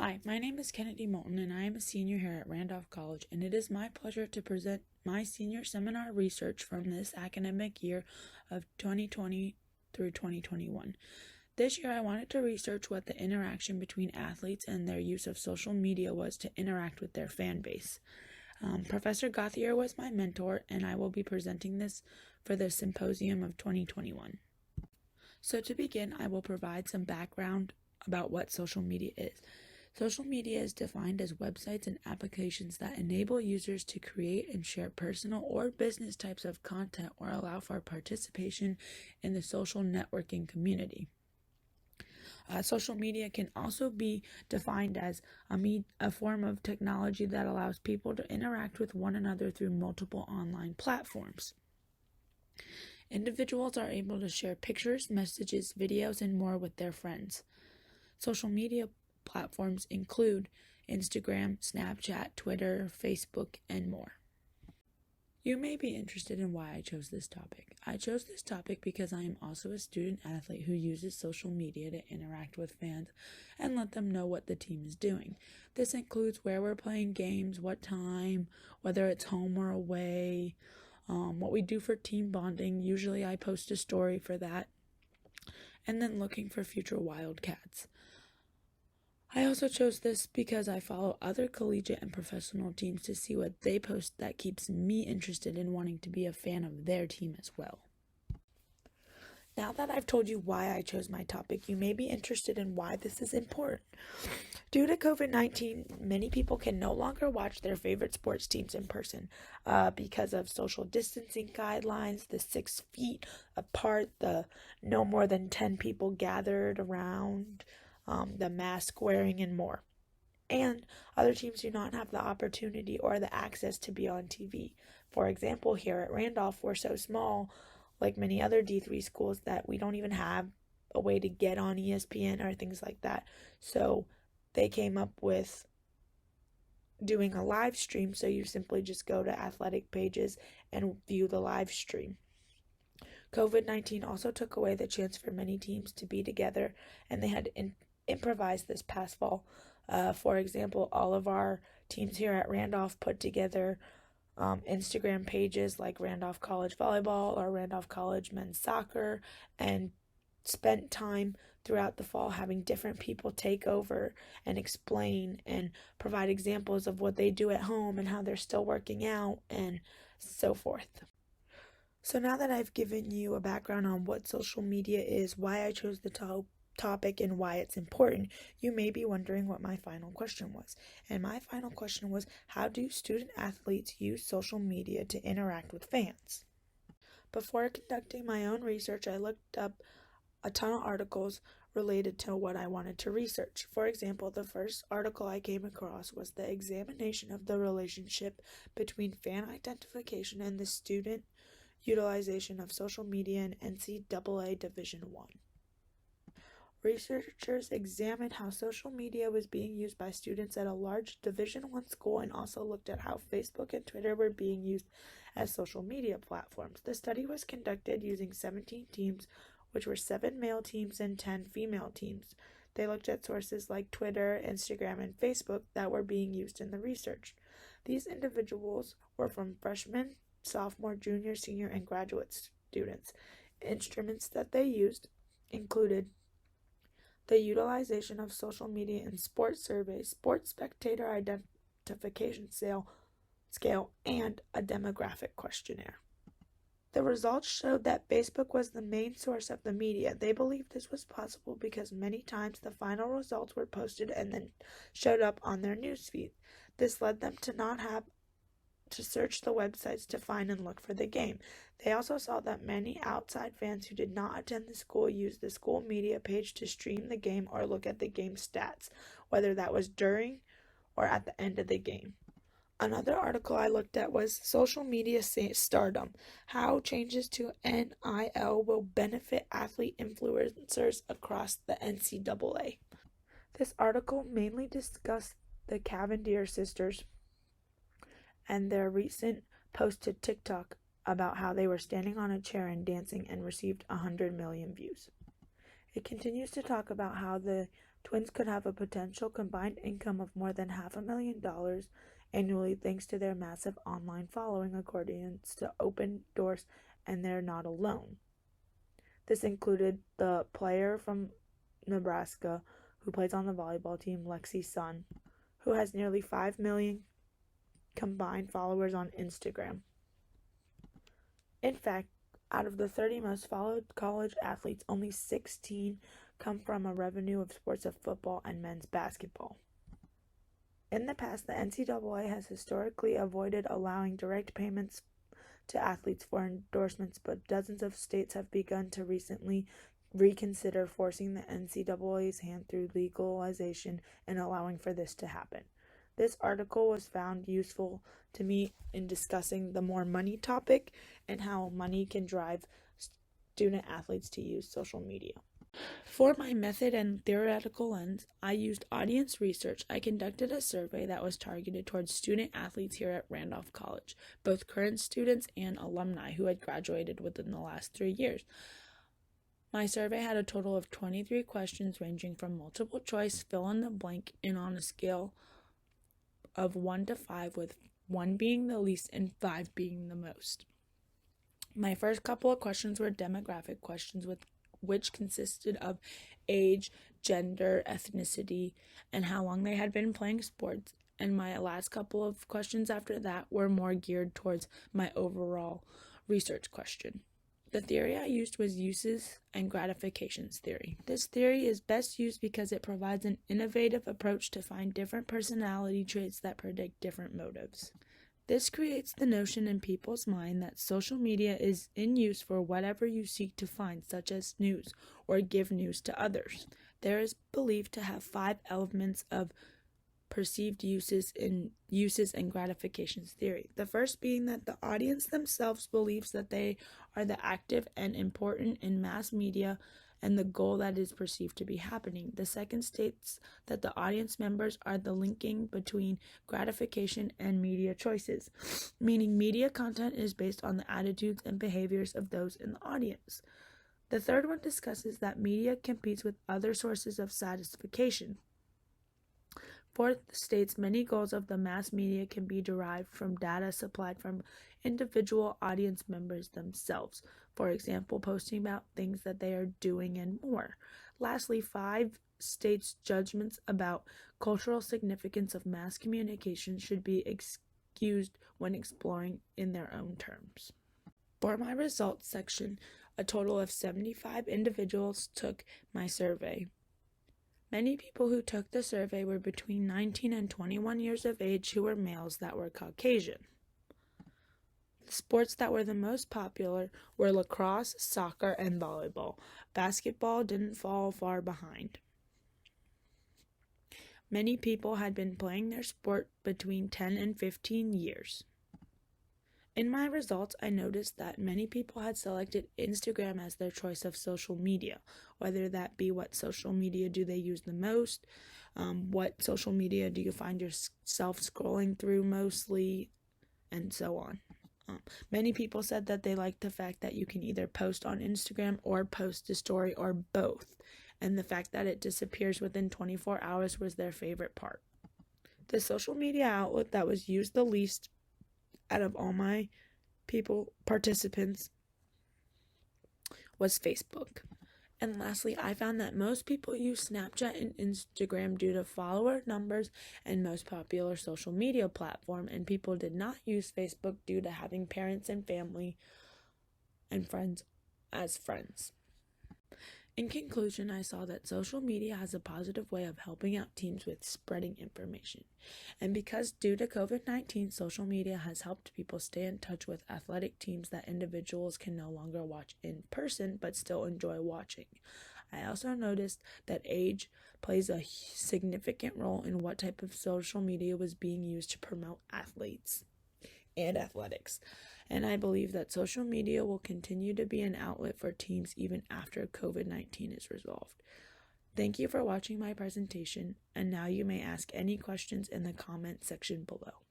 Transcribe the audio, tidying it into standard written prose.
Hi, my name is Kennedy Moulton, and I am a senior here at Randolph College, and it is my pleasure to present my senior seminar research from this academic year of 2020 through 2021. This year, I wanted to research what the interaction between athletes and their use of social media was to interact with their fan base. Professor Gauthier was my mentor, and I will be presenting this for the symposium of 2021. So to begin, I will provide some background about what social media is. Social media is defined as websites and applications that enable users to create and share personal or business types of content or allow for participation in the social networking community. Social media can also be defined as a form of technology that allows people to interact with one another through multiple online platforms. Individuals are able to share pictures, messages, videos, and more with their friends. Social media platforms include Instagram, Snapchat, Twitter, Facebook, and more. You may be interested in why I chose this topic. I chose this topic because I am also a student athlete who uses social media to interact with fans and let them know what the team is doing. This includes where we're playing games, what time, whether it's home or away, what we do for team bonding. Usually I post a story for that, and then looking for future Wildcats. I also chose this because I follow other collegiate and professional teams to see what they post that keeps me interested in wanting to be a fan of their team as well. Now that I've told you why I chose my topic, you may be interested in why this is important. Due to COVID-19, many people can no longer watch their favorite sports teams in person because of social distancing guidelines, the 6 feet apart, the no more than 10 people gathered around, the mask wearing, and more. And other teams do not have the opportunity or the access to be on TV. For example, here at Randolph, we're so small, like many other D3 schools, that we don't even have a way to get on ESPN or things like that. So they came up with doing a live stream, so you simply just go to athletic pages and view the live stream. COVID-19 also took away the chance for many teams to be together, and they had to improvise this past fall. For example, all of our teams here at Randolph put together Instagram pages like Randolph College Volleyball or Randolph College Men's Soccer, and spent time throughout the fall having different people take over and explain and provide examples of what they do at home and how they're still working out and so forth. So now that I've given you a background on what social media is, why I chose the topic, and why it's important, you may be wondering what my final question was. And my final question was, how do student athletes use social media to interact with fans? Before conducting my own research, I looked up a ton of articles related to what I wanted to research. For example, the first article I came across was the examination of the relationship between fan identification and the student utilization of social media in NCAA Division I. Researchers examined how social media was being used by students at a large Division I school, and also looked at how Facebook and Twitter were being used as social media platforms. The study was conducted using 17 teams, which were 7 male teams and 10 female teams. They looked at sources like Twitter, Instagram, and Facebook that were being used in the research. These individuals were from freshmen, sophomore, junior, senior, and graduate students. Instruments that they used included the utilization of social media in sports surveys, sports spectator identification scale, and a demographic questionnaire. The results showed that Facebook was the main source of the media. They believed this was possible because many times the final results were posted and then showed up on their newsfeed. This led them to not have to search the websites to find and look for the game. They also saw that many outside fans who did not attend the school used the school media page to stream the game or look at the game stats, whether that was during or at the end of the game. Another article I looked at was social media stardom, how changes to NIL will benefit athlete influencers across the NCAA. This article mainly discussed the Cavendish sisters and their recent post to TikTok about how they were standing on a chair and dancing and received 100 million views. It continues to talk about how the Twins could have a potential combined income of more than $500,000 annually thanks to their massive online following, according to Open Doors, and they're not alone. This included the player from Nebraska who plays on the volleyball team, Lexi's son, who has nearly 5 million combined followers on Instagram. In fact, out of the 30 most followed college athletes, only 16 come from a revenue of sports of football and men's basketball. In the past, the NCAA has historically avoided allowing direct payments to athletes for endorsements, but dozens of states have begun to recently reconsider forcing the NCAA's hand through legalization and allowing for this to happen. This article was found useful to me in discussing the more money topic and how money can drive student athletes to use social media. For my method and theoretical lens, I used audience research. I conducted a survey that was targeted towards student athletes here at Randolph College, both current students and alumni who had graduated within the last 3 years. My survey had a total of 23 questions ranging from multiple choice, fill in the blank, and on a scale of 1 to 5, with 1 being the least and 5 being the most. My first couple of questions were demographic questions, which consisted of age, gender, ethnicity, and how long they had been playing sports. And my last couple of questions after that were more geared towards my overall research question. The theory I used was uses and gratifications theory. This theory is best used because it provides an innovative approach to find different personality traits that predict different motives. This creates the notion in people's mind that social media is in use for whatever you seek to find, such as news, or give news to others. There is believed to have 5 elements of perceived uses and gratifications theory. The first being that the audience themselves believes that they are the active and important in mass media and the goal that is perceived to be happening. The second states that the audience members are the linking between gratification and media choices, meaning media content is based on the attitudes and behaviors of those in the audience. The third one discusses that media competes with other sources of satisfaction. Fourth states many goals of the mass media can be derived from data supplied from individual audience members themselves, for example, posting about things that they are doing and more. Lastly, 5 states judgments about cultural significance of mass communication should be excused when exploring in their own terms. For my results section, a total of 75 individuals took my survey. Many people who took the survey were between 19 and 21 years of age who were males that were Caucasian. The sports that were the most popular were lacrosse, soccer, and volleyball. Basketball didn't fall far behind. Many people had been playing their sport between 10 and 15 years. In my results, I noticed that many people had selected Instagram as their choice of social media, whether that be what social media do they use the most, what social media do you find yourself scrolling through mostly, and so on. Many people said that they liked the fact that you can either post on Instagram or post a story or both, and the fact that it disappears within 24 hours was their favorite part. The social media outlet that was used the least out of all my participants was Facebook. And lastly, I found that most people use Snapchat and Instagram due to follower numbers and most popular social media platform, and people did not use Facebook due to having parents and family and friends as friends. In conclusion, I saw that social media has a positive way of helping out teams with spreading information. And because due to COVID-19, social media has helped people stay in touch with athletic teams that individuals can no longer watch in person but still enjoy watching. I also noticed that age plays a significant role in what type of social media was being used to promote athletes and athletics. And I believe that social media will continue to be an outlet for teams even after COVID-19 is resolved. Thank you for watching my presentation, and now you may ask any questions in the comment section below.